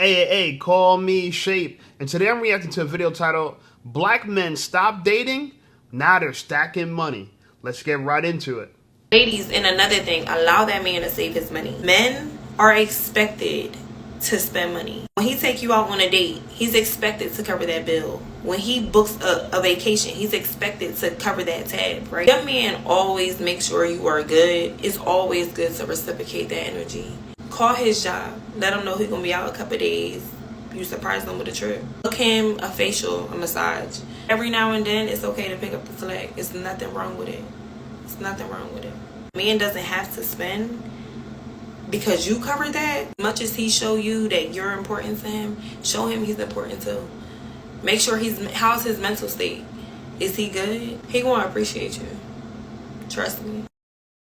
Hey, call me Shape. And today I'm reacting to a video titled, Black Men Stop Dating, Now They're Stacking Money. Let's get right into it. Ladies, and another thing, allow that man to save his money. Men are expected to spend money. When he take you out on a date, he's expected to cover that bill. When he books a vacation, he's expected to cover that tab, right? Your man always makes sure you are good. It's always good to reciprocate that energy. Call his job. Let him know he's going to be out a couple of days. You surprise them with a trip. Book him a facial, a massage. Every now and then, it's okay to pick up the slack. There's nothing wrong with it. There's nothing wrong with it. Man doesn't have to spend because you cover that. As much as he show you that you're important to him, show him he's important too. Make sure how's his mental state? Is he good? He gonna appreciate you. Trust me.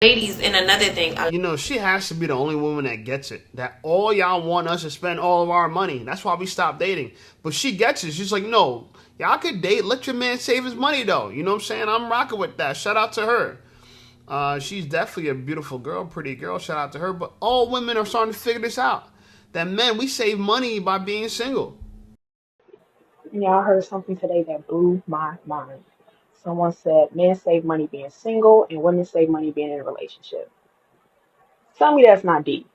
Ladies, and another thing. You know, she has to be the only woman that gets it. That all y'all want us to spend all of our money. That's why we stopped dating. But she gets it. She's like, no, y'all could date. Let your man save his money though. You know what I'm saying? I'm rocking with that. Shout out to her. She's definitely a beautiful girl, pretty girl. Shout out to her. But all women are starting to figure this out. That men, we save money by being single. Yeah, I heard something today that blew my mind. Someone said men save money being single and women save money being in a relationship. Tell me that's not deep.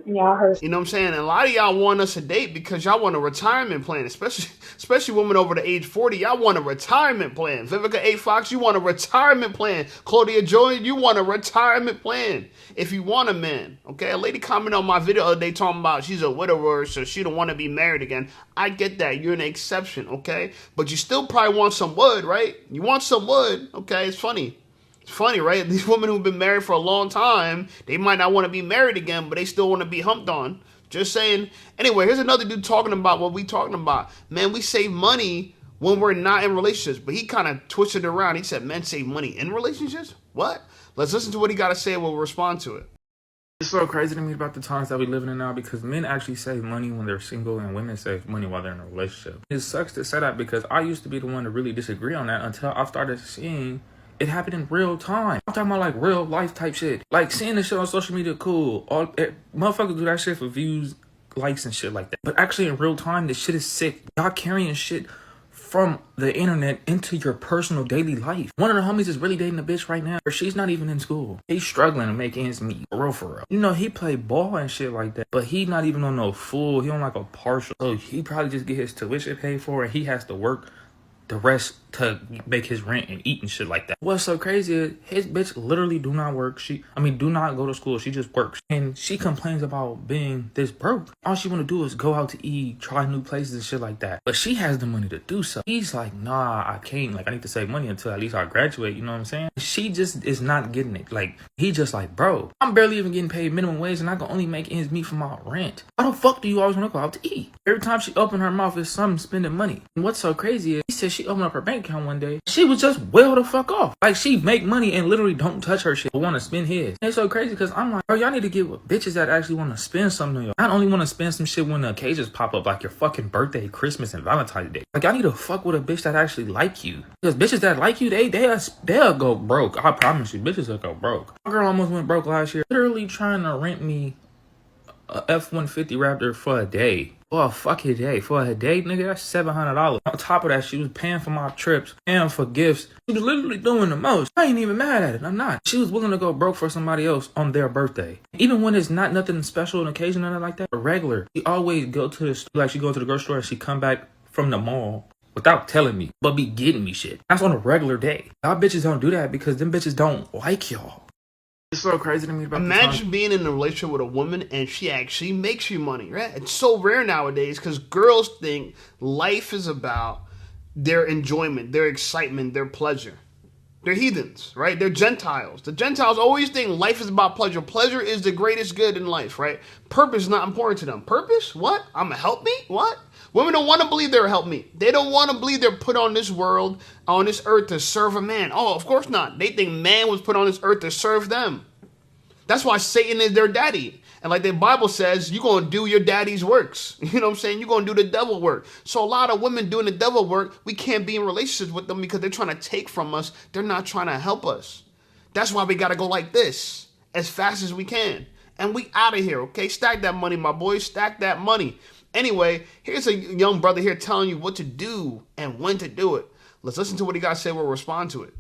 Yeah, I heard. You know what I'm saying? And a lot of y'all want us to date because y'all want a retirement plan, especially women over the age 40. Y'all want a retirement plan. Vivica A. Fox, you want a retirement plan. Claudia Joy, you want a retirement plan. If you want a man, okay? A lady commented on my video the other day talking about she's a widower, so she don't want to be married again. I get that. You're an exception, okay? But you still probably want some wood, right? You want some wood, okay? It's funny. It's funny, right? These women who've been married for a long time, they might not want to be married again, but they still want to be humped on. Just saying. Anyway, here's another dude talking about what we talking about. Man, we save money when we're not in relationships. But he kind of twisted it around. He said men save money in relationships? What? Let's listen to what he got to say and we'll respond to it. It's so crazy to me about the times that we living in now because men actually save money when they're single and women save money while they're in a relationship. It sucks to say that because I used to be the one to really disagree on that until I started seeing it happened in real time. I'm talking about like real life type shit. Like seeing this shit on social media, cool. Motherfuckers do that shit for views, likes and shit like that. But actually in real time, this shit is sick. Y'all carrying shit from the internet into your personal daily life. One of the homies is really dating a bitch right now. She's not even in school. He's struggling to make ends meet. For real. You know, he play ball and shit like that. But he not even on no full. He on like a partial. So he probably just get his tuition paid for and he has to work the rest to make his rent and eat and shit like that. What's so crazy is his bitch literally do not work. Do not go to school. She just works. And she complains about being this broke. All she want to do is go out to eat, try new places and shit like that. But she has the money to do so. He's like, nah, I can't. Like, I need to save money until at least I graduate. You know what I'm saying? She just is not getting it. Like, he just like, bro, I'm barely even getting paid minimum wage and I can only make ends meet for my rent. Why the fuck do you always want to go out to eat? Every time she open her mouth, it's something spending money. And what's so crazy is he said she opened up her bank account one day. She was just well the fuck off. Like, she make money and literally don't touch her shit but want to spend his. And it's so crazy because I'm like, bro, y'all need to get with bitches that actually want to spend something on y'all. I don't only want to spend some shit when the occasions pop up like your fucking birthday, Christmas, and Valentine's Day. Like, y'all need to fuck with a bitch that actually like you. Because bitches that like you, they'll go broke. I promise you, bitches will go broke. My girl almost went broke last year. Literally trying to rent me a F-150 Raptor for a day. For a fucking day. For a day, nigga, that's $700. On top of that, she was paying for my trips, paying for gifts. She was literally doing the most. I ain't even mad at it. I'm not. She was willing to go broke for somebody else on their birthday. Even when it's not nothing special, an occasion, nothing like that. Regular. She always go to the, like, she go to the grocery store and she come back from the mall without telling me, but be getting me shit. That's on a regular day. Y'all bitches don't do that because them bitches don't like y'all. It's so crazy to me about Imagine being in a relationship with a woman and she actually makes you money, right? It's so rare nowadays because girls think life is about their enjoyment, their excitement, their pleasure. They're heathens, right? They're Gentiles. The Gentiles always think life is about pleasure. Pleasure is the greatest good in life, right? Purpose is not important to them. Purpose? What? I'm a helpmeet? What? Women don't want to believe they're a helpmeet. They don't want to believe they're put on this world, on this earth to serve a man. Oh, of course not. They think man was put on this earth to serve them. That's why Satan is their daddy. And like the Bible says, you're going to do your daddy's works. You know what I'm saying? You're going to do the devil work. So a lot of women doing the devil work, we can't be in relationships with them because they're trying to take from us. They're not trying to help us. That's why we got to go like this as fast as we can. and we out of here, okay? Stack that money, my boys. Stack that money. Anyway, here's a young brother here telling you what to do and when to do it. Let's listen to what he got to say. We'll respond to it.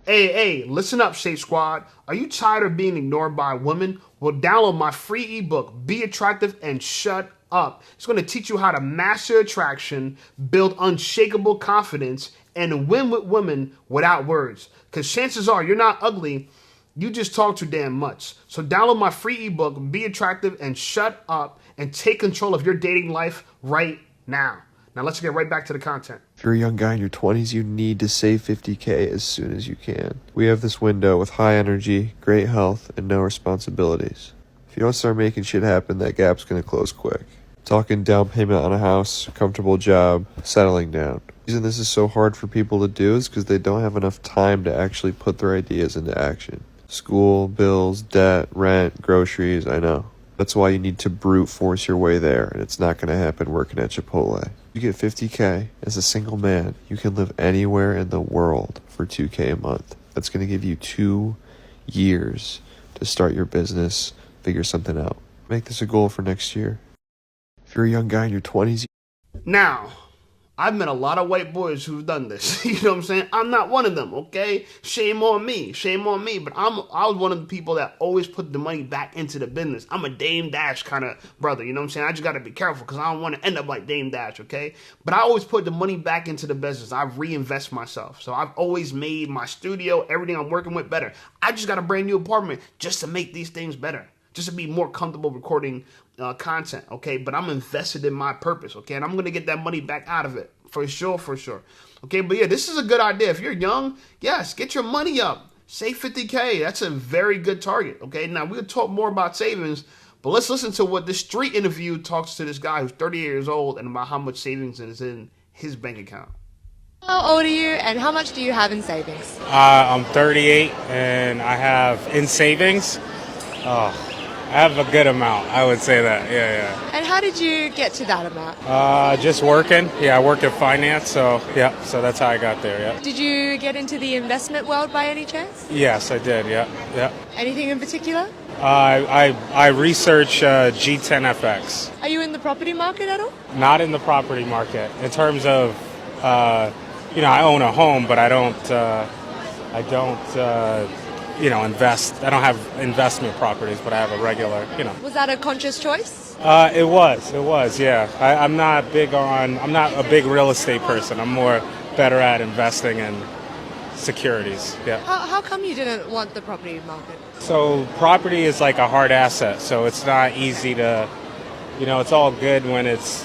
Hey, listen up, Shape Squad. Are you tired of being ignored by women? Well, download my free ebook, Be Attractive and Shut Up. It's going to teach you how to master attraction, build unshakable confidence, and win with women without words. Because chances are you're not ugly, you just talk too damn much. So download my free ebook, Be Attractive and Shut Up, and take control of your dating life right now. Now let's get right back to the content. If you're a young guy in your 20s, you need to save $50K as soon as you can. We have this window with high energy, great health, and no responsibilities. If you don't start making shit happen, that gap's going to close quick. Talking down payment on a house, comfortable job, settling down. The reason this is so hard for people to do is because they don't have enough time to actually put their ideas into action. School, bills, debt, rent, groceries, I know. That's why you need to brute force your way there, and it's not going to happen working at Chipotle. You get $50K as a single man, you can live anywhere in the world for $2K a month. That's going to give you 2 years to start your business, figure something out. Make this a goal for next year. If you're a young guy in your 20s... Now, I've met a lot of white boys who've done this. You know what I'm saying? I'm not one of them, okay? Shame on me. But I was one of the people that always put the money back into the business. I'm a Dame Dash kind of brother, you know what I'm saying? I just got to be careful because I don't want to end up like Dame Dash, okay? But I always put the money back into the business. I reinvest myself. So I've always made my studio, everything I'm working with better. I just got a brand new apartment just to make these things better. Just to be more comfortable recording content, okay? But I'm invested in my purpose, okay? And I'm going to get that money back out of it, for sure. Okay, but yeah, this is a good idea. If you're young, yes, get your money up. Save $50K. That's a very good target, okay? Now, we'll talk more about savings, but let's listen to what this street interview talks to this guy who's 30 years old and about how much savings is in his bank account. How old are you and how much do you have in savings? I'm 38 and I have in savings. I have a good amount, I would say that, yeah. And how did you get to that amount? Just working. Yeah, I work in finance, so that's how I got there, yeah. Did you get into the investment world by any chance? Yes, I did, yeah. Anything in particular? I research G10FX. Are you in the property market at all? Not in the property market. In terms of, I own a home, but I don't invest. I don't have investment properties, but I have a regular, Was that a conscious choice? It was, yeah. I'm not a big real estate person. I'm more better at investing in securities, yeah. How come you didn't want the property market? So property is like a hard asset, so it's not easy to, it's all good when it's,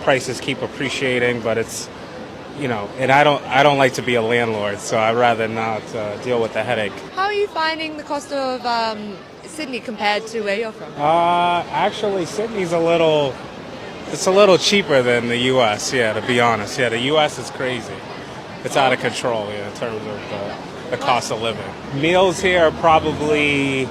prices keep appreciating, but it's, and I don't like to be a landlord, so I'd rather not deal with the headache. How are you finding the cost of Sydney compared to where you're from? Actually, Sydney's a little cheaper than the U.S., yeah, to be honest. Yeah, the U.S. is crazy. It's out of control, yeah, in terms of the cost of living. Meals here are probably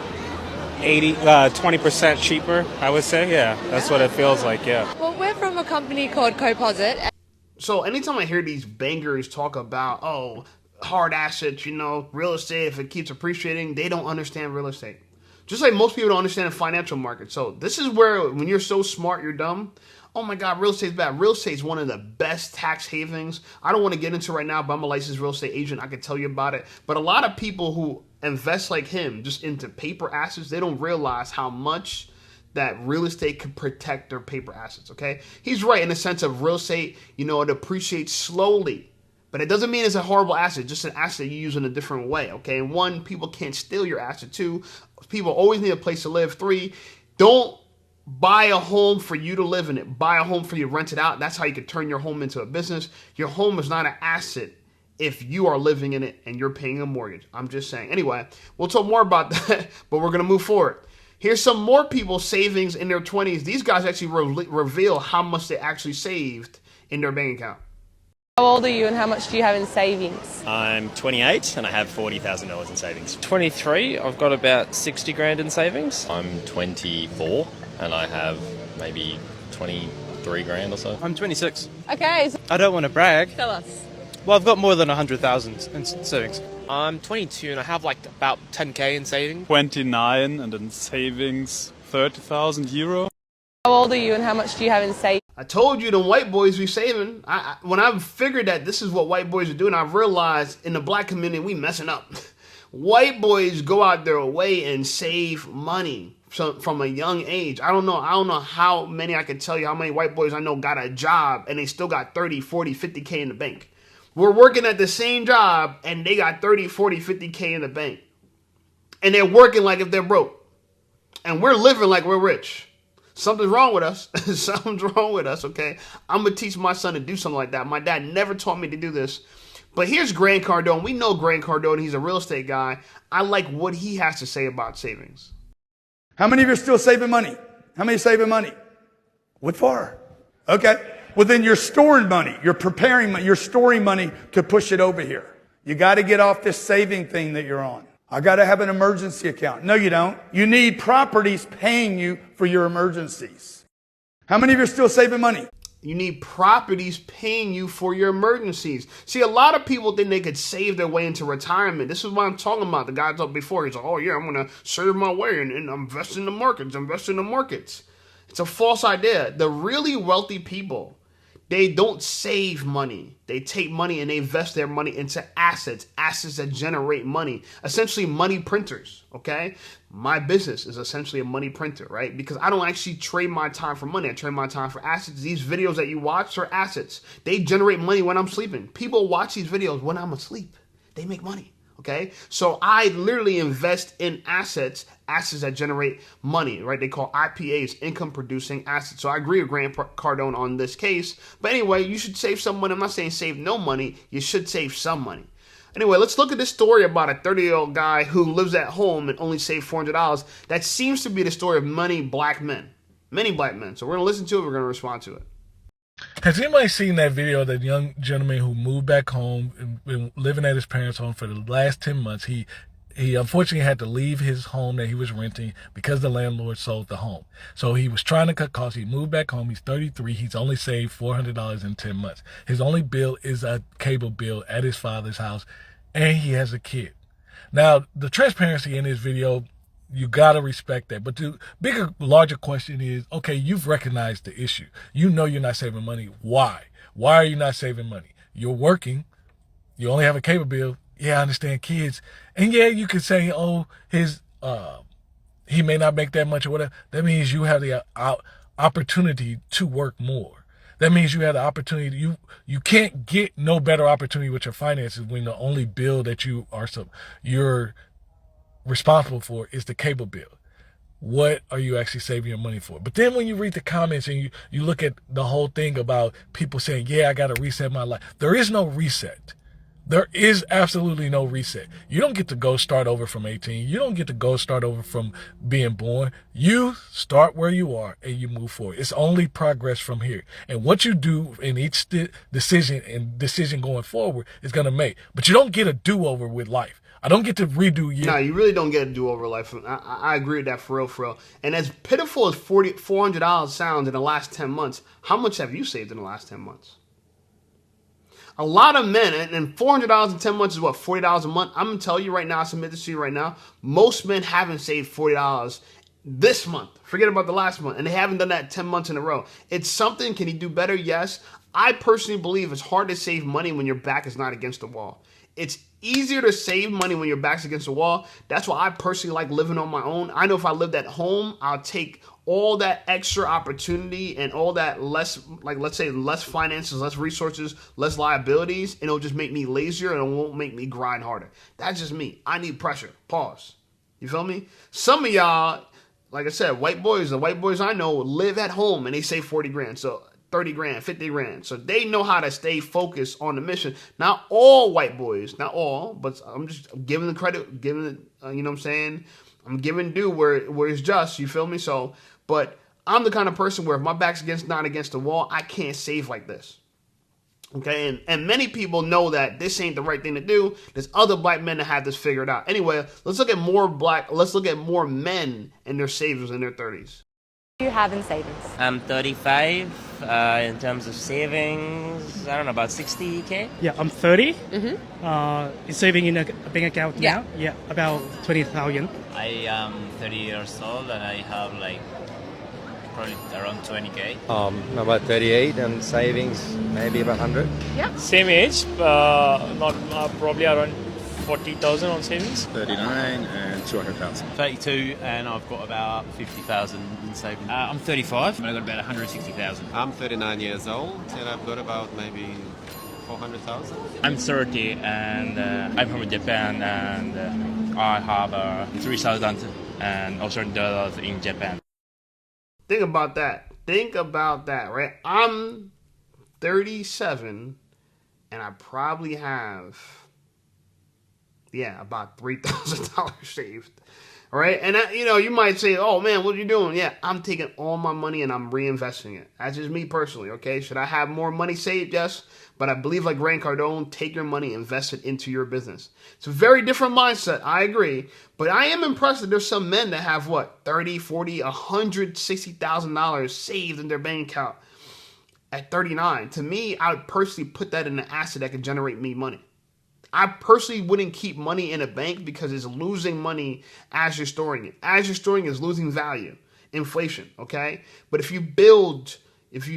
20% cheaper, I would say, yeah. That's what it feels like, yeah. Well, we're from a company called Coposit. So anytime I hear these bangers talk about, hard assets, real estate, if it keeps appreciating, they don't understand real estate. Just like most people don't understand the financial market. So this is where, when you're so smart, you're dumb. Oh my God, real estate's bad. Real estate is one of the best tax havens. I don't want to get into it right now, but I'm a licensed real estate agent. I can tell you about it. But a lot of people who invest like him, just into paper assets, they don't realize how much that real estate could protect their paper assets, okay? He's right in the sense of real estate, it appreciates slowly. But it doesn't mean it's a horrible asset, just an asset you use in a different way, okay? And 1, people can't steal your asset. 2, people always need a place to live. 3, don't buy a home for you to live in it. Buy a home for you to rent it out. That's how you can turn your home into a business. Your home is not an asset if you are living in it and you're paying a mortgage. I'm just saying. Anyway, we'll talk more about that, but we're going to move forward. Here's some more people's savings in their 20s. These guys actually reveal how much they actually saved in their bank account. How old are you and how much do you have in savings? I'm 28 and I have $40,000 in savings. 23, I've got about 60 grand in savings. I'm 24 and I have maybe 23 grand or so. I'm 26. Okay. I don't want to brag, Tell us. Well, I've got more than 100,000 in savings. I'm 22 and I have like about 10k in savings. 29 and in savings 30,000 euro. How old are you and how much do you have in savings? I told you them white boys be saving. When I figured that this is what white boys are doing, I realized in the black community we messing up. White boys go out their way and save money from a young age. I don't know how many I can tell you how many white boys I know got a job and they still got 30, 40, 50K in the bank. We're working at the same job and they got 30, 40, 50K in the bank. And they're working like if they're broke. And we're living like we're rich. Something's wrong with us. Something's wrong with us, okay? I'm going to teach my son to do something like that. My dad never taught me to do this. But here's Grant Cardone. We know Grant Cardone. He's a real estate guy. I like what he has to say about savings. How many of you are still saving money? How many are saving money? What for? Okay. Well, then you're storing money. You're preparing money. You're storing money to push it over here. You got to get off this saving thing that you're on. I got to have an emergency account. No, you don't. You need properties paying you for your emergencies. How many of you are still saving money? You need properties paying you for your emergencies. See, a lot of people think they could save their way into retirement. This is what I'm talking about. The guy's up before. He's like, oh, yeah, I'm going to save my way and invest in the markets, invest in the markets. It's a false idea. The really wealthy people, they don't save money. They take money and they invest their money into assets that generate money, essentially money printers, okay? My business is essentially a money printer, right? Because I don't actually trade my time for money. I trade my time for assets. These videos that you watch are assets. They generate money when I'm sleeping. People watch these videos when I'm asleep. They make money. Okay, so I literally invest in assets that generate money, right? They call IPAs, income producing assets. So I agree with Grant Cardone on this case. But anyway, you should save some money. I'm not saying save no money. You should save some money. Anyway, let's look at this story about a 30-year-old guy who lives at home and only saved $400. That seems to be the story of many black men. Many black men. So we're going to listen to it. We're going to respond to it. Has anybody seen that video of that young gentleman who moved back home and been living at his parents' home for the last 10 months? He unfortunately had to leave his home that he was renting because the landlord sold the home. So he was trying to cut costs. He moved back home. He's 33. He's only saved $400 in 10 months. His only bill is a cable bill at his father's house, and he has a kid. Now, the transparency in this video, you got to respect that. But the bigger, larger question is, okay, you've recognized the issue. You know you're not saving money. Why? Why are you not saving money? You're working. You only have a cable bill. Yeah, I understand kids. And yeah, you could say, oh, he may not make that much or whatever. That means you have the opportunity to work more. That means you have the opportunity. You can't get no better opportunity with your finances when the only bill that you're responsible for is the cable bill. What are you actually saving your money for? But then when you read the comments and you look at the whole thing about people saying, yeah, I got to reset my life. There is no reset. There is absolutely no reset. You don't get to go start over from 18. You don't get to go start over from being born. You start where you are and you move forward. It's only progress from here. And what you do in each decision going forward is going to make. But you don't get a do-over with life. I don't get to redo you. No, you really don't get a do-over life. I agree with that for real. And as pitiful as $400 sounds in the last 10 months, how much have you saved in the last 10 months? A lot of men, and $400 in 10 months is what, $40 a month? I'm going to tell you right now, I submit this to you right now, most men haven't saved $40 this month. Forget about the last month. And they haven't done that 10 months in a row. It's something. Can he do better? Yes. I personally believe it's hard to save money when your back is not against the wall. It's easier to save money when your back's against the wall. That's why I personally like living on my own. I know if I lived at home, I'll take all that extra opportunity and all that less, like let's say less finances, less resources, less liabilities, and it'll just make me lazier and it won't make me grind harder. That's just me. I need pressure. Pause. You feel me? Some of y'all, like I said, the white boys I know live at home and they save 40 grand. So 30 grand, 50 grand. So they know how to stay focused on the mission. Not all white boys, not all, but I'm just giving the credit, giving it, you know what I'm saying? I'm giving due where it's just, you feel me? So, but I'm the kind of person where if my back's not against the wall, I can't save like this. Okay, and many people know that this ain't the right thing to do. There's other black men that have this figured out. Anyway, let's look at more men and their savings in their 30s. Do you have in savings? 35. in terms of savings, I don't know, about 60K. Yeah, I'm 30. Saving in a bank account now. Yeah, about 20,000. I am 30 years old and I have like probably around 20K. About 38 and savings maybe about 100. Yeah. Same age, not probably around 40,000 on savings. 39 and 200,000. 32 and I've got about 50,000 in savings. I'm 35 and I've got about 160,000. I'm 39 years old and I've got about maybe 400,000. I'm 30 and I'm from Japan and I have 3,000 and also dollars in Japan. Think about that. Think about that, right? I'm 37 and I probably have about $3,000 saved. All right. And you might say, oh man, what are you doing? Yeah, I'm taking all my money and I'm reinvesting it. That's just me personally. Okay. Should I have more money saved? Yes. But I believe like Grant Cardone, take your money, invest it into your business. It's a very different mindset. I agree. But I am impressed that there's some men that have what, 30, 40, $160,000 saved in their bank account at 39. To me, I would personally put that in an asset that could generate me money. I personally wouldn't keep money in a bank because it's losing money as you're storing it. As you're storing it, it's losing value, inflation, okay? But if you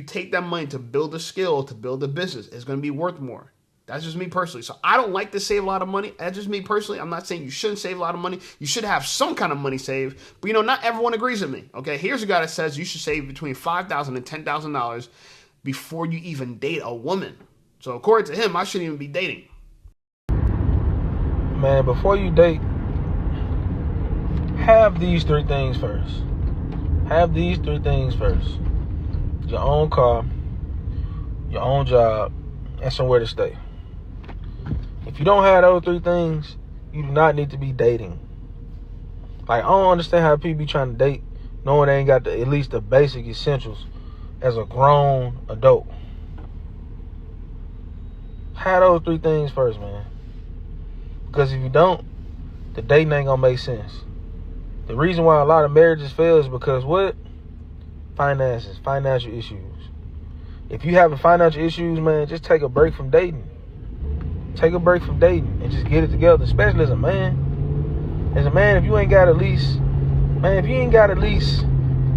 take that money to build a skill, to build a business, it's going to be worth more. That's just me personally. So I don't like to save a lot of money. That's just me personally. I'm not saying you shouldn't save a lot of money. You should have some kind of money saved. But, not everyone agrees with me, okay? Here's a guy that says you should save between $5,000 and $10,000 before you even date a woman. So according to him, I shouldn't even be dating. Man, before you date, have these three things first. Have these three things first. Your own car, your own job, and somewhere to stay. If you don't have those three things, you do not need to be dating. Like, I don't understand how people be trying to date knowing they ain't got at least the basic essentials as a grown adult. Have those three things first, man. Because if you don't, the dating ain't gonna make sense. The reason why a lot of marriages fail is because what? Finances, financial issues. If you having financial issues, man, just take a break from dating. Take a break from dating and just get it together, especially as a man. As a man, if you ain't got at least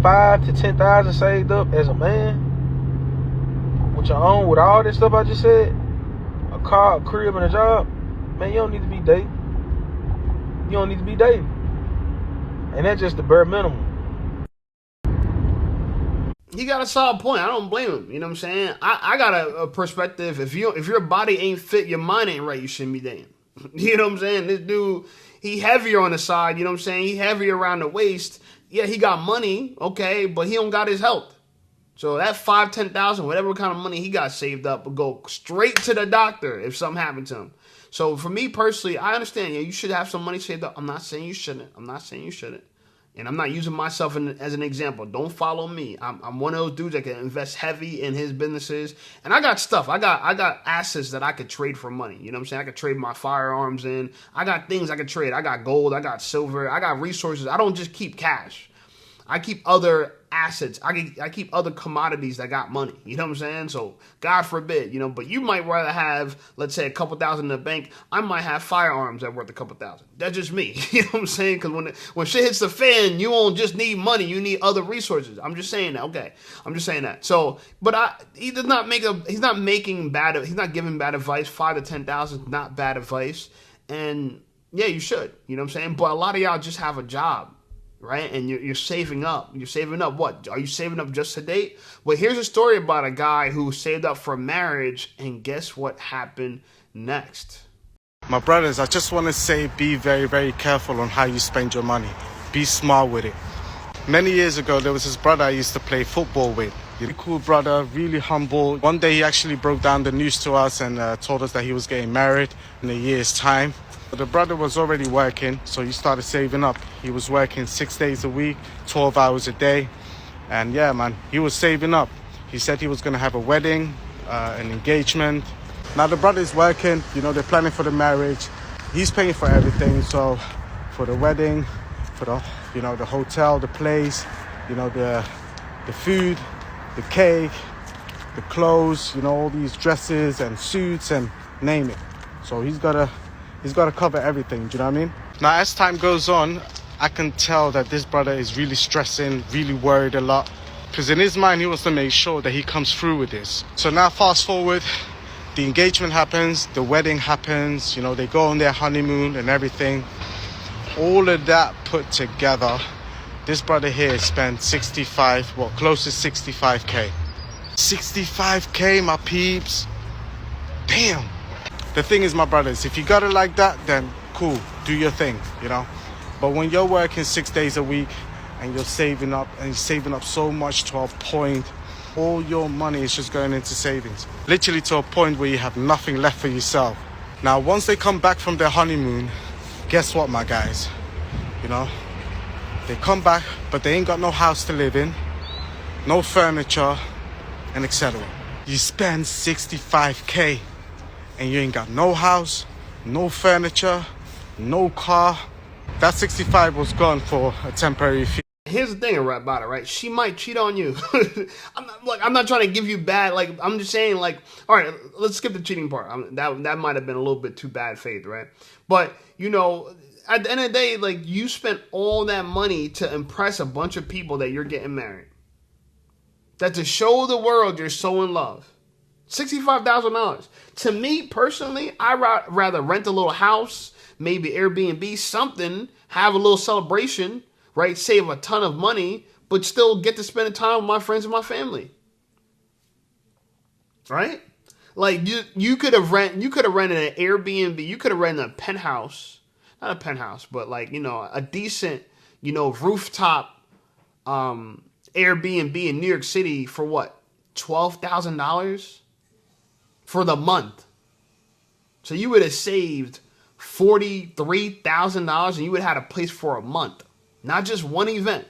5 to 10,000 saved up as a man, with your own, with all this stuff I just said, a car, a crib, and a job, man, you don't need to be dating. You don't need to be dating. And that's just the bare minimum. He got a solid point. I don't blame him. You know what I'm saying? I got a perspective. If your body ain't fit, your mind ain't right, you shouldn't be dating. You know what I'm saying? This dude, he heavier on the side. You know what I'm saying? He heavier around the waist. Yeah, he got money, okay, but he don't got his health. So that 5, 10,000, whatever kind of money he got saved up, will go straight to the doctor if something happened to him. So for me personally, I understand. Yeah, you should have some money saved up. I'm not saying you shouldn't. And I'm not using myself as an example. Don't follow me. I'm one of those dudes that can invest heavy in his businesses. And I got stuff. I got assets that I could trade for money. You know what I'm saying? I could trade my firearms in. I got things I could trade. I got gold. I got silver. I got resources. I don't just keep cash. I keep other assets. I keep other commodities that got money. You know what I'm saying? So God forbid, but you might rather have, let's say, a couple thousand in the bank. I might have firearms that are worth a couple thousand. That's just me. You know what I'm saying? Because when shit hits the fan, you won't just need money. You need other resources. I'm just saying that. Okay. I'm just saying that. So, but he's not giving bad advice. 5 to 10,000 is not bad advice. And yeah, you should. You know what I'm saying? But a lot of y'all just have a job. Right? And you're saving up. You're saving up what? Are you saving up just to date? Well, here's a story about a guy who saved up for marriage, and guess what happened next? My brothers, I just want to say be very, very careful on how you spend your money. Be smart with it. Many years ago, there was this brother I used to play football with. Really cool brother, really humble. One day he actually broke down the news to us and told us that he was getting married in a year's time. The brother was already working, so he started saving up. He was working 6 days a week, 12 hours a day. And yeah, man, he was saving up. He said he was going to have a wedding, an engagement. Now the brother is working, they're planning for the marriage. He's paying for everything. So for the wedding, for the hotel, the place, the food, the cake, the clothes, you know, all these dresses and suits and name it. So he's gotta cover everything, do you know what I mean? Now, as time goes on, I can tell that this brother is really stressing, really worried a lot. Because in his mind, he wants to make sure that he comes through with this. So now fast forward, the engagement happens, the wedding happens, you know, they go on their honeymoon and everything. All of that put together, this brother here spent close to 65K. 65K, my peeps. Damn. The thing is, my brothers, if you got it like that, then cool, do your thing, you know. But when you're working 6 days a week and you're saving up so much to a point, all your money is just going into savings. Literally to a point where you have nothing left for yourself. Now, once they come back from their honeymoon, guess what, my guys? You know, they come back, but they ain't got no house to live in, no furniture, and etc. You spend 65K and you ain't got no house, no furniture, no car. That 65 was gone for a temporary fee. Here's the thing about it, right? She might cheat on you. I'm not trying to give you bad, like, I'm just saying, like, all right, let's skip the cheating part. That might have been a little bit too bad faith, right? But, you know, at the end of the day, like, you spent all that money to impress a bunch of people that you're getting married. That to show the world you're so in love. $65,000. To me, personally, I'd rather rent a little house, maybe Airbnb, something, have a little celebration, right? Save a ton of money, but still get to spend time with my friends and my family. Right? Like you could have rented an Airbnb, you could have rented a penthouse. Not a penthouse, but like, you know, a decent, you know, rooftop Airbnb in New York City for what? $12,000 for the month. So you would have saved $43,000 and you would have had a place for a month. Not just one event.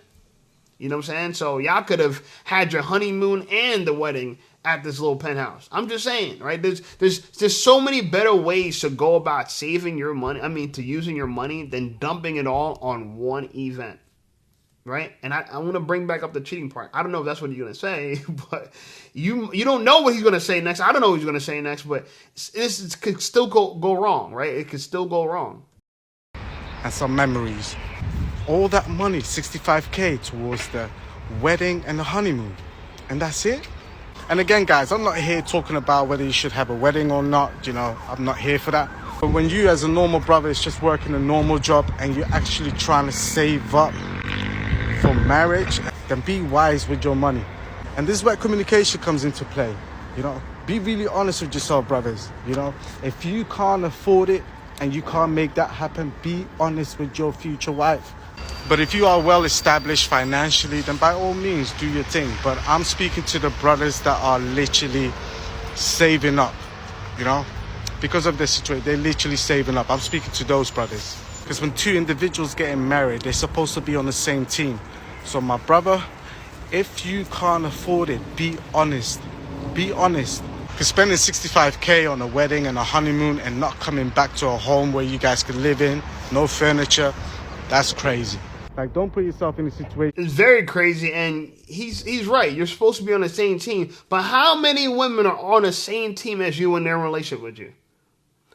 You know what I'm saying? So y'all could have had your honeymoon and the wedding at this little penthouse. I'm just saying, right? There's so many better ways to go about saving your money. I mean, to using your money than dumping it all on one event. Right? And I want to bring back up the cheating part. I don't know if that's what you're going to say, but you don't know what he's going to say next. I don't know what he's going to say next, but this could still go wrong, right? It could still go wrong. And some memories. All that money, 65K, towards the wedding and the honeymoon. And that's it. And again, guys, I'm not here talking about whether you should have a wedding or not. You know, I'm not here for that. But when you as a normal brother is just working a normal job and you're actually trying to save up for marriage, then be wise with your money. And this is where communication comes into play. You know, be really honest with yourself, brothers. You know, if you can't afford it and you can't make that happen, be honest with your future wife. But if you are well established financially, then by all means do your thing. But I'm speaking to the brothers that are literally saving up, you know, because of their situation. They're literally saving up. I'm speaking to those brothers. Because when two individuals getting married, they're supposed to be on the same team. So my brother, if you can't afford it, be honest. Be honest. Because spending 65K on a wedding and a honeymoon and not coming back to a home where you guys can live in, no furniture, that's crazy. Like, don't put yourself in a situation. It's very crazy, and he's right. You're supposed to be on the same team. But how many women are on the same team as you when they're in a relationship with you?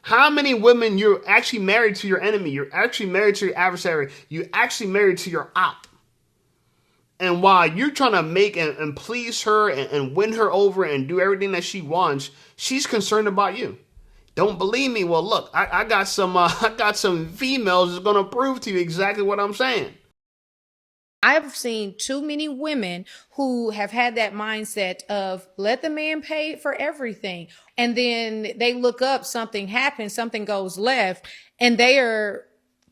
How many women you're actually married to your enemy? You're actually married to your adversary. You're actually married to your op. And while you're trying to make and please her and win her over and do everything that she wants, she's concerned about you. Don't believe me? Well, look, I got some females that's gonna prove to you exactly what I'm saying. I've seen too many women who have had that mindset of let the man pay for everything. And then they look up, something happens, something goes left, and they are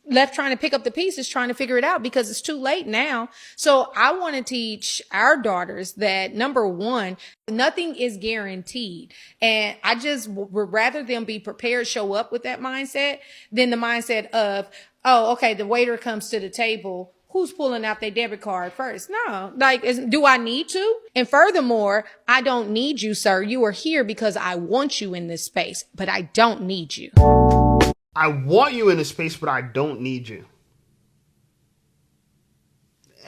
left trying to pick up the pieces, trying to figure it out because it's too late now. So I want to teach our daughters that, number one, nothing is guaranteed. And I just would rather them be prepared, show up with that mindset than the mindset of, oh, okay, the waiter comes to the table. Who's pulling out their debit card first? No, like, do I need to? And furthermore, I don't need you, sir. You are here because I want you in this space, but I don't need you. I want you in this space, but I don't need you.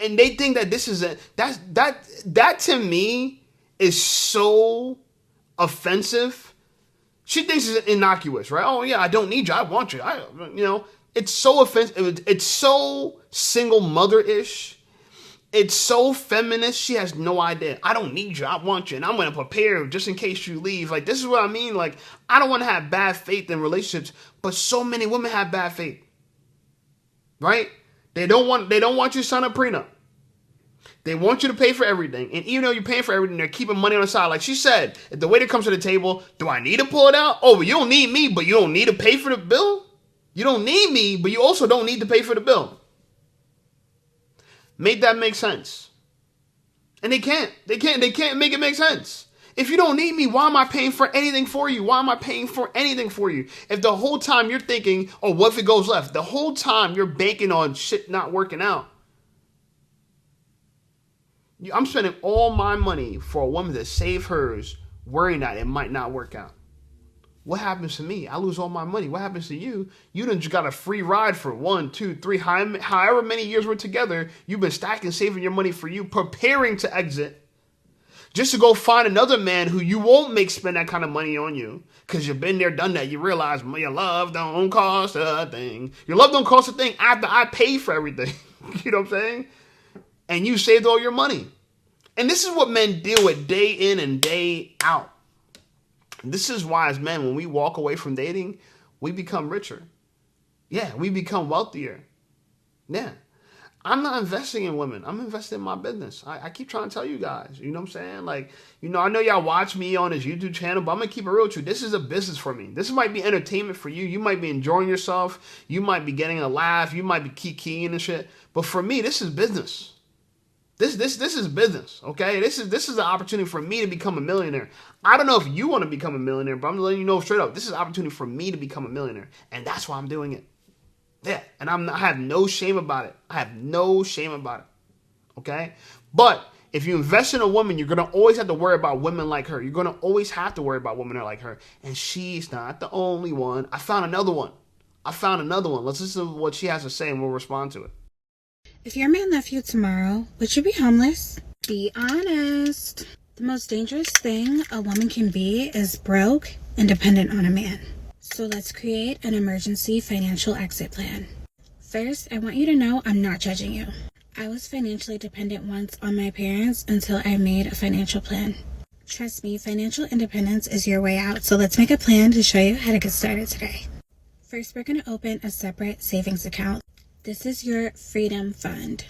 And they think that this is that to me is so offensive. She thinks it's innocuous, right? Oh yeah, I don't need you. I want you. It's so offensive. It's so single mother-ish. It's so feminist. She has no idea. I don't need you. I want you. And I'm going to prepare just in case you leave. Like, this is what I mean. Like, I don't want to have bad faith in relationships, but so many women have bad faith. Right? They don't want you to sign a prenup. They want you to pay for everything. And even though you're paying for everything, they're keeping money on the side. Like she said, if the waiter comes to the table, do I need to pull it out? Oh, but you don't need me, but you don't need to pay for the bill? You don't need me, but you also don't need to pay for the bill. Make that make sense. And they can't. They can't make it make sense. If you don't need me, why am I paying for anything for you? Why am I paying for anything for you? If the whole time you're thinking, oh, what if it goes left? The whole time you're banking on shit not working out. I'm spending all my money for a woman to save hers, worrying that it might not work out. What happens to me? I lose all my money. What happens to you? You done just got a free ride for 1, 2, 3, however many years we're together. You've been stacking, saving your money for you, preparing to exit, just to go find another man who you won't make spend that kind of money on you. Because you've been there, done that. You realize your love don't cost a thing. Your love don't cost a thing after I paid for everything. You know what I'm saying? And you saved all your money. And this is what men deal with day in and day out. This is why as men, when we walk away from dating, we become richer. Yeah, we become wealthier. Yeah. I'm not investing in women. I'm investing in my business. I keep trying to tell you guys. You know what I'm saying? Like, I know y'all watch me on this YouTube channel, but I'm going to keep it real with you. This is a business for me. This might be entertainment for you. You might be enjoying yourself. You might be getting a laugh. You might be kikiing and shit. But for me, this is business. This is business, okay? This is an opportunity for me to become a millionaire. I don't know if you want to become a millionaire, but I'm letting you know straight up. This is an opportunity for me to become a millionaire, and that's why I'm doing it. Yeah, and I have no shame about it. I have no shame about it, okay? But if you invest in a woman, you're going to always have to worry about women like her. You're going to always have to worry about women like her, and she's not the only one. I found another one. Let's listen to what she has to say, and we'll respond to it. If your man left you tomorrow, would you be homeless? Be honest. The most dangerous thing a woman can be is broke and dependent on a man. So let's create an emergency financial exit plan. First, I want you to know I'm not judging you. I was financially dependent once on my parents until I made a financial plan. Trust me, financial independence is your way out, so let's make a plan to show you how to get started today. First, we're going to open a separate savings account. This is your freedom fund.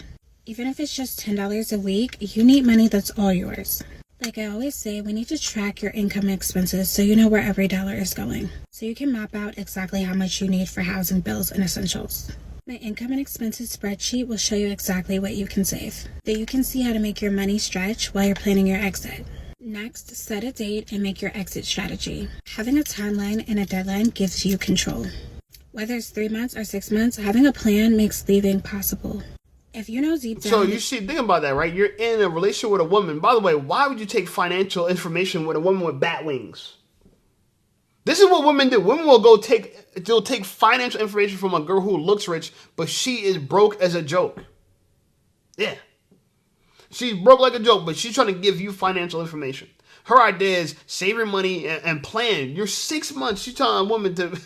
Even if it's just $10 a week, you need money that's all yours. Like I always say, we need to track your income and expenses so you know where every dollar is going. So you can map out exactly how much you need for housing, bills, and essentials. My income and expenses spreadsheet will show you exactly what you can save. Then you can see how to make your money stretch while you're planning your exit. Next, set a date and make your exit strategy. Having a timeline and a deadline gives you control. Whether it's 3 months or 6 months, having a plan makes leaving possible. If you know deep down... So you see, think about that, right? You're in a relationship with a woman. By the way, why would you take financial information with a woman with bat wings? This is what women do. Women will they'll take financial information from a girl who looks rich, but she is broke as a joke. Yeah. She's broke like a joke, but she's trying to give you financial information. Her idea is save your money and plan. You're 6 months. She's telling a woman to...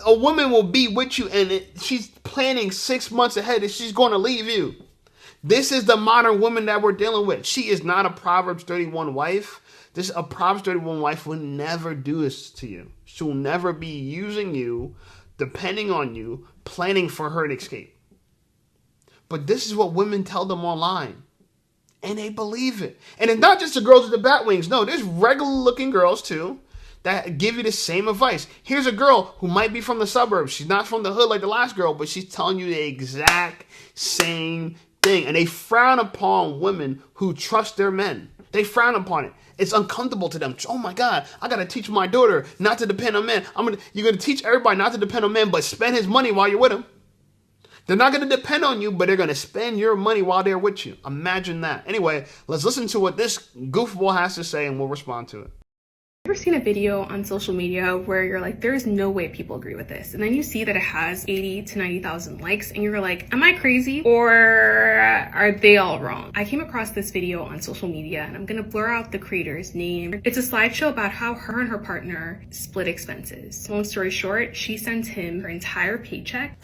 A woman will be with you and she's planning 6 months ahead that she's going to leave you. This is the modern woman that we're dealing with. She is not a Proverbs 31 wife. A Proverbs 31 wife will never do this to you. She will never be using you, depending on you, planning for her to escape. But this is what women tell them online. And they believe it. And it's not just the girls with the bat wings. No, there's regular looking girls too that give you the same advice. Here's a girl who might be from the suburbs. She's not from the hood like the last girl, but she's telling you the exact same thing. And they frown upon women who trust their men. They frown upon it. It's uncomfortable to them. Oh my God, I got to teach my daughter not to depend on men. You're going to teach everybody not to depend on men, but spend his money while you're with him. They're not going to depend on you, but they're going to spend your money while they're with you. Imagine that. Anyway, let's listen to what this goofball has to say and we'll respond to it. ever seen a video on social media where you're like, there's no way people agree with this? And then you see that it has 80 to 90,000 likes and you're like, am I crazy or are they all wrong? I came across this video on social media and I'm gonna blur out the creator's name. It's a slideshow about how her and her partner split expenses. Long story short, she sends him her entire paycheck.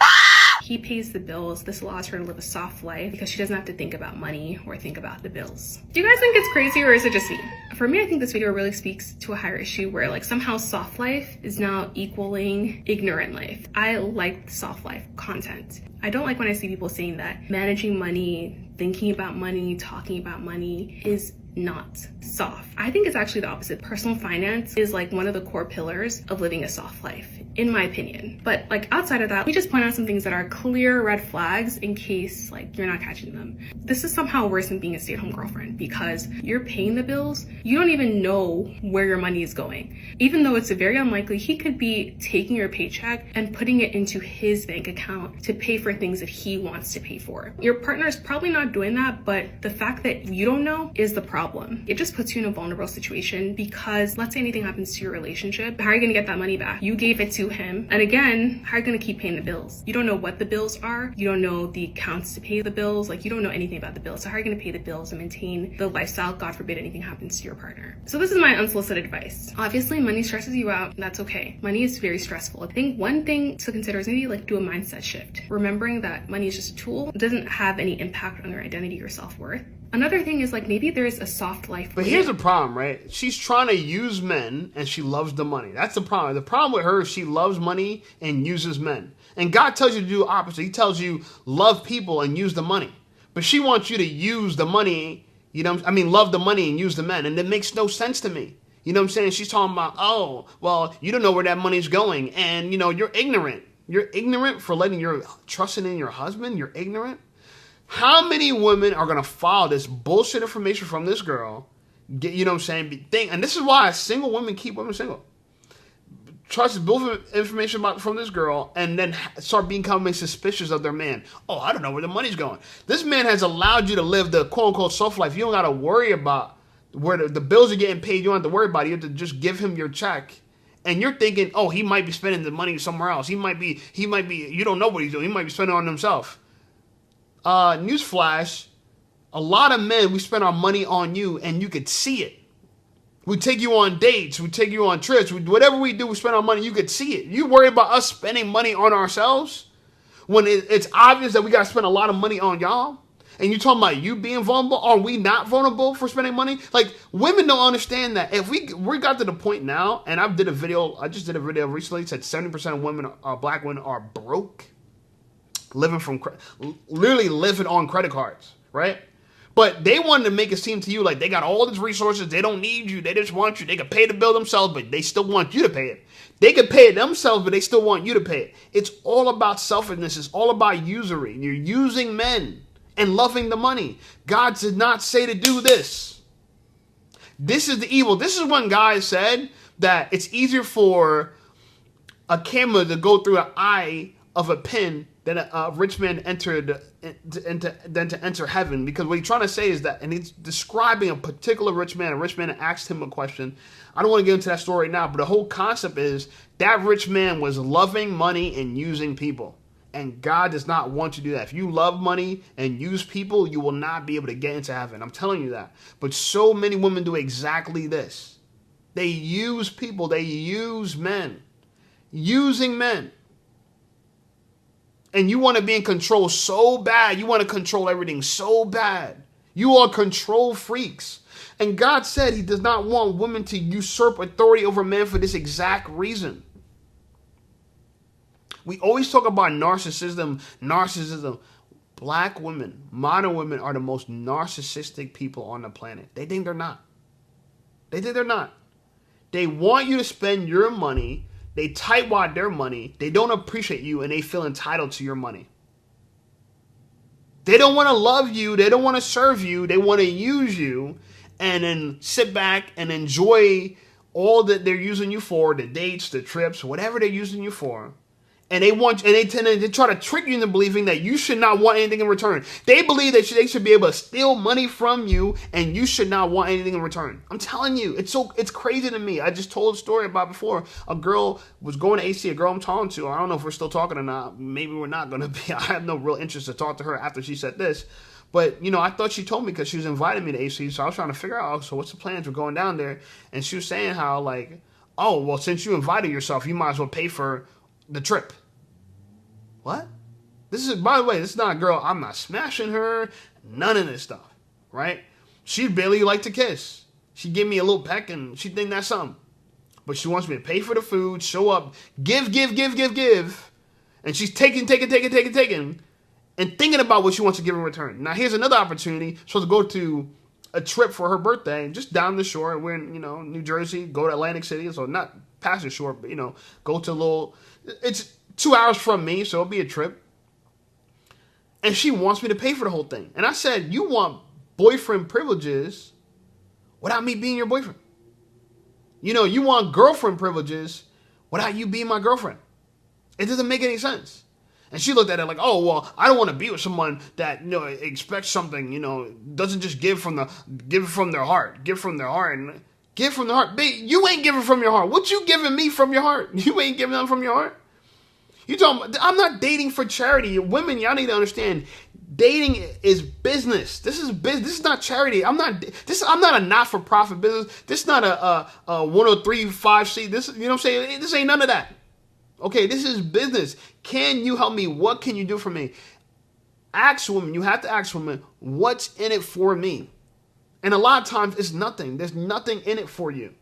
He pays the bills. This allows her to live a soft life because she doesn't have to think about money or think about the bills. Do you guys think it's crazy or is it just me? For me, I think this video really speaks to a higher issue where like somehow soft life is now equaling ignorant life. I like soft life content. I don't like when I see people saying that managing money, thinking about money, talking about money is not soft. I think it's actually the opposite. Personal finance is like one of the core pillars of living a soft life, in my opinion. But like outside of that, we just point out some things that are clear red flags in case like you're not catching them. This is somehow worse than being a stay-at-home girlfriend because you're paying the bills. You don't even know where your money is going. Even though it's very unlikely, he could be taking your paycheck and putting it into his bank account to pay for things that he wants to pay for. Your partner is probably not doing that, but the fact that you don't know is the problem. It just puts you in a vulnerable situation because let's say anything happens to your relationship, how are you gonna get that money back? You gave it to him. And again, how are you gonna keep paying the bills? You don't know what the bills are. You don't know the accounts to pay the bills. Like you don't know anything about the bills. So how are you gonna pay the bills and maintain the lifestyle, God forbid anything happens to your partner? So this is my unsolicited advice. Obviously, money stresses you out. That's okay. Money is very stressful. I think one thing to consider is maybe like do a mindset shift. Remembering that money is just a tool. It doesn't have any impact on your identity or self-worth. Another thing is like maybe there's a soft life. But here's the problem, right? She's trying to use men and she loves the money. That's the problem. The problem with her is she loves money and uses men. And God tells you to do the opposite. He tells you love people and use the money. But she wants you to use the money, love the money and use the men. And it makes no sense to me. You know what I'm saying? She's talking about, oh, well, you don't know where that money's going. And, you're ignorant. You're ignorant for trusting in your husband. You're ignorant. How many women are going to follow this bullshit information from this girl? And this is why single women keep women single. Trust bullshit information from this girl and then start becoming suspicious of their man. Oh, I don't know where the money's going. This man has allowed you to live the quote-unquote soft life. You don't got to worry about where the bills are getting paid. You don't have to worry about it. You have to just give him your check. And you're thinking, oh, he might be spending the money somewhere else. He might be, you don't know what he's doing. He might be spending it on himself. Newsflash, a lot of men, we spend our money on you and you could see it. We take you on dates, we take you on trips, whatever we do, we spend our money, you could see it. You worry about us spending money on ourselves when it's obvious that we got to spend a lot of money on y'all? And you talking about you being vulnerable? Are we not vulnerable for spending money? Like, women don't understand that. If we got to the point now, and I just did a video recently, it said 70% of women, black women are broke. Literally living on credit cards, right? But they wanted to make it seem to you like they got all these resources, they don't need you, they just want you, they could pay the bill themselves, but they still want you to pay it. They could pay it themselves, but they still want you to pay it. It's all about selfishness, it's all about usury. You're using men and loving the money. God did not say to do this. This is the evil. This is when guys said that it's easier for a camera to go through an eye of a pin than a rich man than to enter heaven. Because what he's trying to say is that, and he's describing a particular rich man. A rich man asked him a question. I don't want to get into that story right now, but the whole concept is that rich man was loving money and using people. And God does not want you to do that. If you love money and use people, you will not be able to get into heaven. I'm telling you that. But so many women do exactly this. They use people. They use men. Using men. And you want to be in control so bad. You want to control everything so bad. You are control freaks. And God said he does not want women to usurp authority over men for this exact reason. We always talk about narcissism. Black women, modern women are the most narcissistic people on the planet. They think they're not. They want you to spend your money. They tightwad their money. They don't appreciate you and they feel entitled to your money. They don't want to love you. They don't want to serve you. They want to use you and then sit back and enjoy all that they're using you for, the dates, the trips, whatever they're using you for. And they try to trick you into believing that you should not want anything in return. They believe that they should be able to steal money from you and you should not want anything in return. I'm telling you, it's crazy to me. I just told a story about before. A girl was going to AC, a girl I'm talking to. I don't know if we're still talking or not. Maybe we're not going to be. I have no real interest to talk to her after she said this. But, you know, I thought she told me because she was inviting me to AC. So I was trying to figure out, so what's the plans? We're going down there. And she was saying how, like, oh, well, since you invited yourself, you might as well pay for the trip. What? This is, by the way, this is not a girl. I'm not smashing her. None of this stuff, right? She barely like to kiss. She gave me a little peck and she think that's something. But she wants me to pay for the food, show up, give. And she's taking, and thinking about what she wants to give in return. Now, here's another opportunity. She's supposed to go to a trip for her birthday, just down the shore. We're in, you know, New Jersey, go to Atlantic City. So not past the shore, but, you know, go to a little, it's 2 hours from me, so it'll be a trip. And she wants me to pay for the whole thing. And I said, you want boyfriend privileges without me being your boyfriend. You know, you want girlfriend privileges without you being my girlfriend. It doesn't make any sense. And she looked at it like, oh, well, I don't want to be with someone that, you know, expects something, you know, doesn't just give from their heart. Give from their heart. Babe, you ain't giving from your heart. What you giving me from your heart? You ain't giving them from your heart. You talking? I'm not dating for charity. Women, y'all need to understand. Dating is business. This is business. This is not charity. I'm not a not-for-profit business. This is not a 103.5C. This, you know what I'm saying? This ain't none of that. Okay, this is business. Can you help me? What can you do for me? Ask women. You have to ask women, what's in it for me? And a lot of times it's nothing. There's nothing in it for you.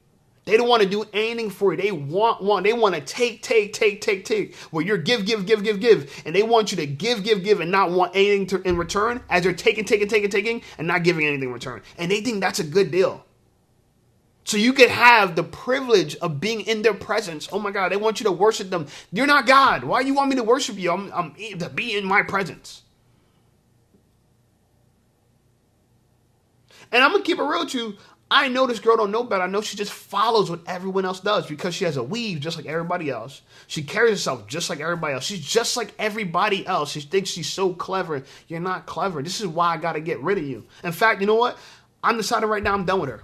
They don't want to do anything for you. They want. They want to take. Well, you're give. And they want you to give and not want anything in return as they're taking and not giving anything in return. And they think that's a good deal. So you could have the privilege of being in their presence. Oh my God, they want you to worship them. You're not God. Why do you want me to worship you? I'm to be in my presence. And I'm going to keep it real with you. I know this girl don't know better. I know she just follows what everyone else does because she has a weave just like everybody else. She carries herself just like everybody else. She's just like everybody else. She thinks she's so clever. You're not clever. This is why I got to get rid of you. In fact, you know what? I'm deciding right now I'm done with her.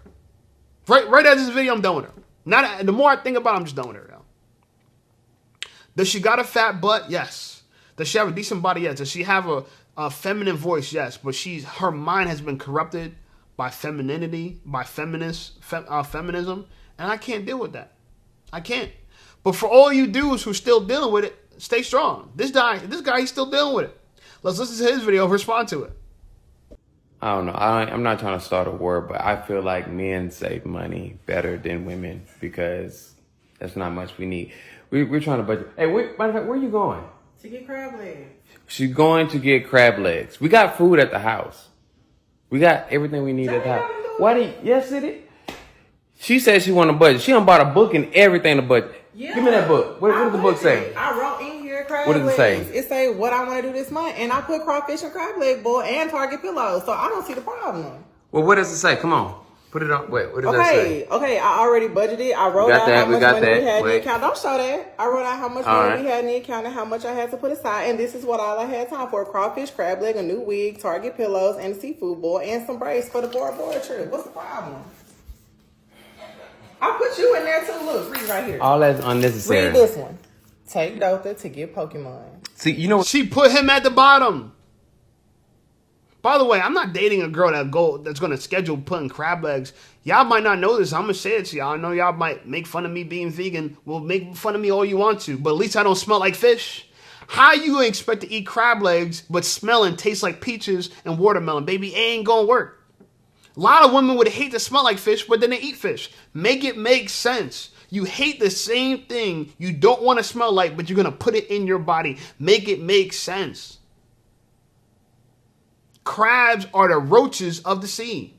Right after this video, I'm done with her. The more I think about it, I'm just done with her. Now. Does she got a fat butt? Yes. Does she have a decent body? Yes. Does she have a feminine voice? Yes. But her mind has been corrupted by femininity, by feminism, and I can't deal with that. I can't. But for all you dudes who are still dealing with it, stay strong. This guy, he's still dealing with it. Let's listen to his video, respond to it. I don't know. I'm not trying to start a war, but I feel like men save money better than women because that's not much we need. We're trying to budget. Hey, matter of fact, where are you going? To get crab legs. She's going to get crab legs. We got food at the house. We got everything we need at the house. Why do you? Yes, it is. She said she want a budget. She done bought a book and everything to budget. Yeah. Give me that book. What does the book say? I wrote in here crab legs. What does it say? It say what I want to do this month, and I put crawfish and crab leg bowl and Target pillows, so I don't see the problem. Well, what does it say? Come on. Put it on. Wait, what does that say? Okay, I already budgeted. I wrote out how much money we had in the account. Don't show that. I wrote out how much money we had in the account and how much I had to put aside. And this is what all I had time for. Crawfish, crab leg, a new wig, Target pillows, and a seafood bowl, and some braids for the board trip. What's the problem? I put you in there too. Look, read right here. All that's unnecessary. Read this one. Take Dotha to get Pokemon. See, you know what? She put him at the bottom. By the way, I'm not dating a girl that's going to schedule putting crab legs. Y'all might not know this. I'm going to say it to y'all. I know y'all might make fun of me being vegan. Well, make fun of me all you want to. But at least I don't smell like fish. How you expect to eat crab legs but smell and taste like peaches and watermelon? Baby, it ain't going to work. A lot of women would hate to smell like fish, but then they eat fish. Make it make sense. You hate the same thing you don't want to smell like, but you're going to put it in your body. Make it make sense. Crabs are the roaches of the sea.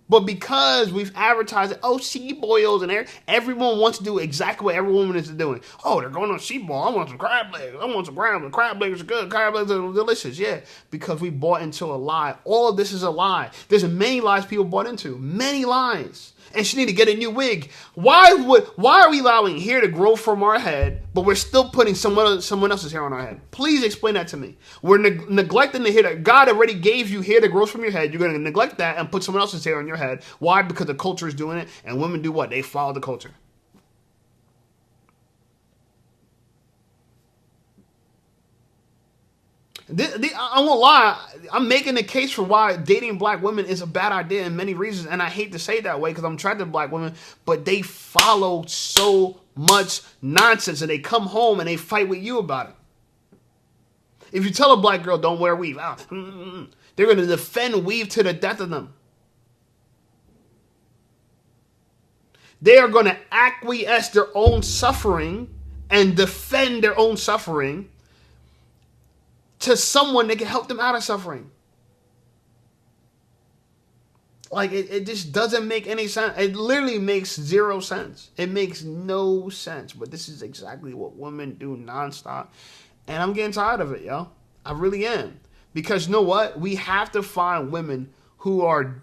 But because we've advertised it, oh, sea boils, and everyone wants to do exactly what every woman is doing. Oh, they're going on sea boil. I want some crab legs. I want some crab legs. Crab legs are good. Crab legs are delicious. Yeah, because we bought into a lie. All of this is a lie. There's many lies people bought into. Many lies. And she need to get a new wig. Why are we allowing hair to grow from our head, but we're still putting someone else's hair on our head? Please explain that to me. We're neglecting the hair that God already gave you hair that grows from your head. You're going to neglect that and put someone else's hair on your head. Why? Because the culture is doing it, and women do what? They follow the culture. I won't lie, I'm making the case for why dating black women is a bad idea in many reasons, and I hate to say it that way because I'm attracted to black women, but they follow so much nonsense, and they come home and they fight with you about it. If you tell a black girl don't wear weave, they're going to defend weave to the death of them. They are going to acquiesce their own suffering and defend their own suffering to someone that can help them out of suffering. Like, it just doesn't make any sense. It literally makes zero sense. It makes no sense. But this is exactly what women do nonstop. And I'm getting tired of it, yo. I really am. Because you know what? We have to find women who are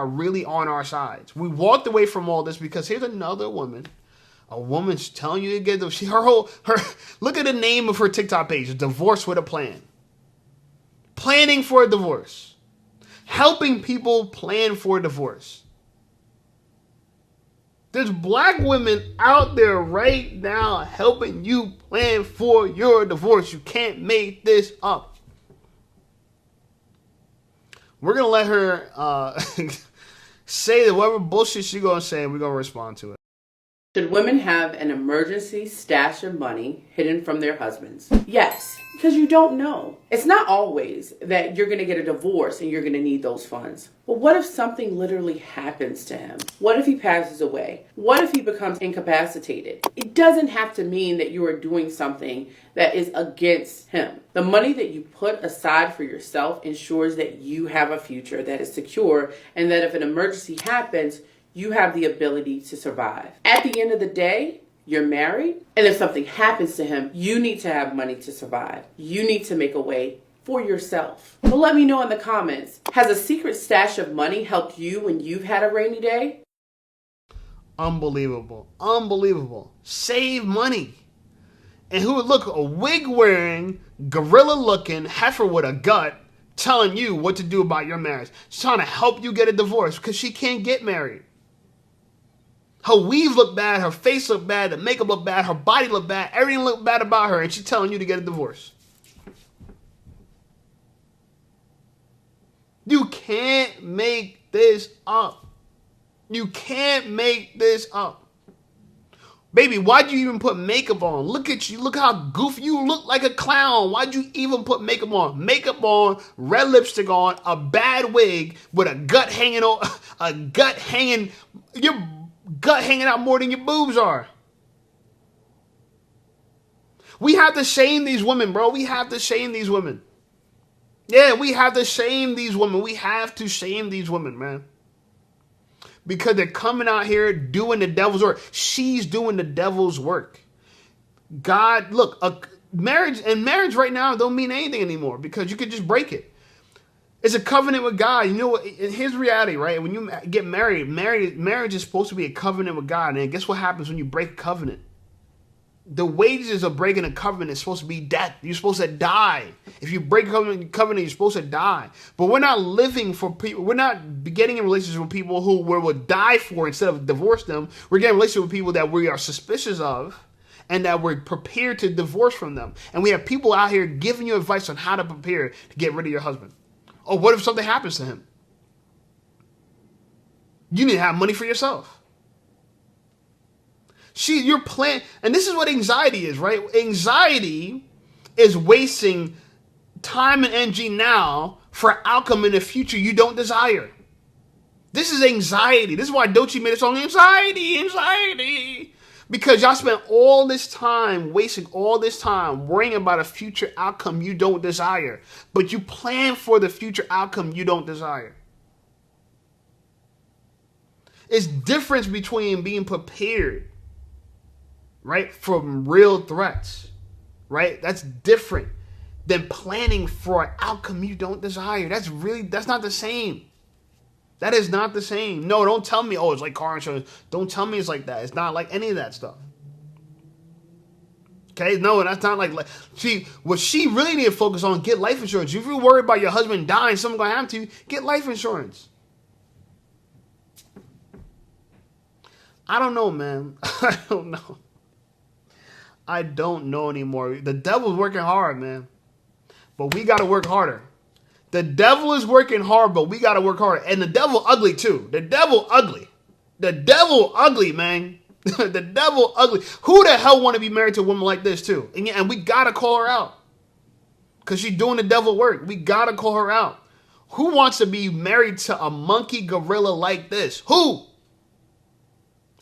really on our sides. We walked away from all this because here's another woman. A woman's telling you to get look at the name of her TikTok page, Divorce with a Plan. Planning for a divorce. Helping people plan for a divorce. There's black women out there right now helping you plan for your divorce. You can't make this up. We're going to let her say that whatever bullshit she's going to say, and we're going to respond to it. Should women have an emergency stash of money hidden from their husbands? Yes, because you don't know. It's not always that you're going to get a divorce and you're going to need those funds. But what if something literally happens to him? What if he passes away? What if he becomes incapacitated? It doesn't have to mean that you are doing something that is against him. The money that you put aside for yourself ensures that you have a future that is secure, and that if an emergency happens, you have the ability to survive. At the end of the day, you're married, and if something happens to him, you need to have money to survive. You need to make a way for yourself. But let me know in the comments, has a secret stash of money helped you when you've had a rainy day? Unbelievable. Unbelievable. Save money. And who would look, a wig wearing, gorilla looking heifer with a gut telling you what to do about your marriage. She's trying to help you get a divorce because she can't get married. Her weave looked bad, her face looked bad, the makeup looked bad, her body looked bad, everything looked bad about her, and she's telling you to get a divorce. You can't make this up. You can't make this up. Baby, why'd you even put makeup on? Look at you. Look how goofy you look, like a clown. Why'd you even put makeup on? Makeup on, red lipstick on, a bad wig with a gut hanging on, your gut hanging out more than your boobs are. We have to shame these women, bro. We have to shame these women. Yeah, we have to shame these women. We have to shame these women, man. Because they're coming out here doing the devil's work. She's doing the devil's work. God, look, marriage right now don't mean anything anymore because you could just break it. It's a covenant with God. You know what? Here's reality, right? When you get married, marriage is supposed to be a covenant with God. And guess what happens when you break a covenant? The wages of breaking a covenant is supposed to be death. You're supposed to die. If you break a covenant, you're supposed to die. But we're not living for people. We're not getting in relationships with people who we would die for instead of divorce them. We're getting in relationships with people that we are suspicious of and that we're prepared to divorce from them. And we have people out here giving you advice on how to prepare to get rid of your husband. Or what if something happens to him? You need to have money for yourself. Your plan, and this is what anxiety is, right? Anxiety is wasting time and energy now for outcome in the future you don't desire. This is anxiety. This is why Doechii made a song, Anxiety. Because y'all spent all this time, wasting all this time worrying about a future outcome you don't desire. But you plan for the future outcome you don't desire. It's difference between being prepared, right, from real threats, right? That's different than planning for an outcome you don't desire. That's not the same. That is not the same. No, don't tell me, oh, it's like car insurance. Don't tell me it's like that. It's not like any of that stuff. Okay, no, that's not like, see, what she really need to focus on, get life insurance. If you're worried about your husband dying, something gonna happen to you, get life insurance. I don't know, man. I don't know. I don't know anymore. The devil's working hard, man. But we gotta work harder. The devil is working hard, but we gotta work harder. And the devil ugly too. The devil ugly. The devil ugly, man. The devil ugly. Who the hell want to be married to a woman like this too? And we gotta call her out. Because she's doing the devil work. We gotta call her out. Who wants to be married to a monkey gorilla like this? Who?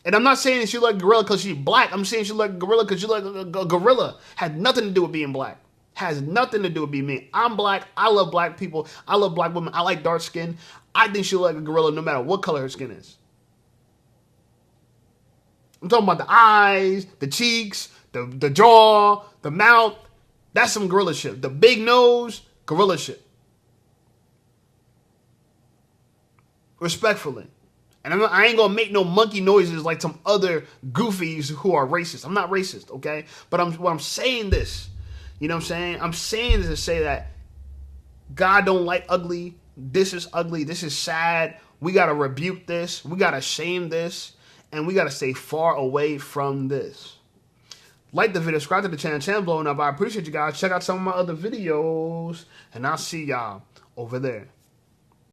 And I'm not saying she like a gorilla because she's black. I'm saying she like a gorilla because she like a gorilla. Had nothing to do with being black. Has nothing to do with being me. I'm black. I love black people. I love black women. I like dark skin. I think she'll like a gorilla no matter what color her skin is. I'm talking about the eyes, the cheeks, the jaw, the mouth. That's some gorilla shit. The big nose, gorilla shit. Respectfully. And I ain't gonna make no monkey noises like some other goofies who are racist. I'm not racist, okay? But I'm saying this. You know what I'm saying? I'm saying this to say that God don't like ugly. This is ugly. This is sad. We gotta rebuke this. We gotta shame this. And we gotta stay far away from this. Like the video, subscribe to the channel. Channel blowing up. I appreciate you guys. Check out some of my other videos. And I'll see y'all over there.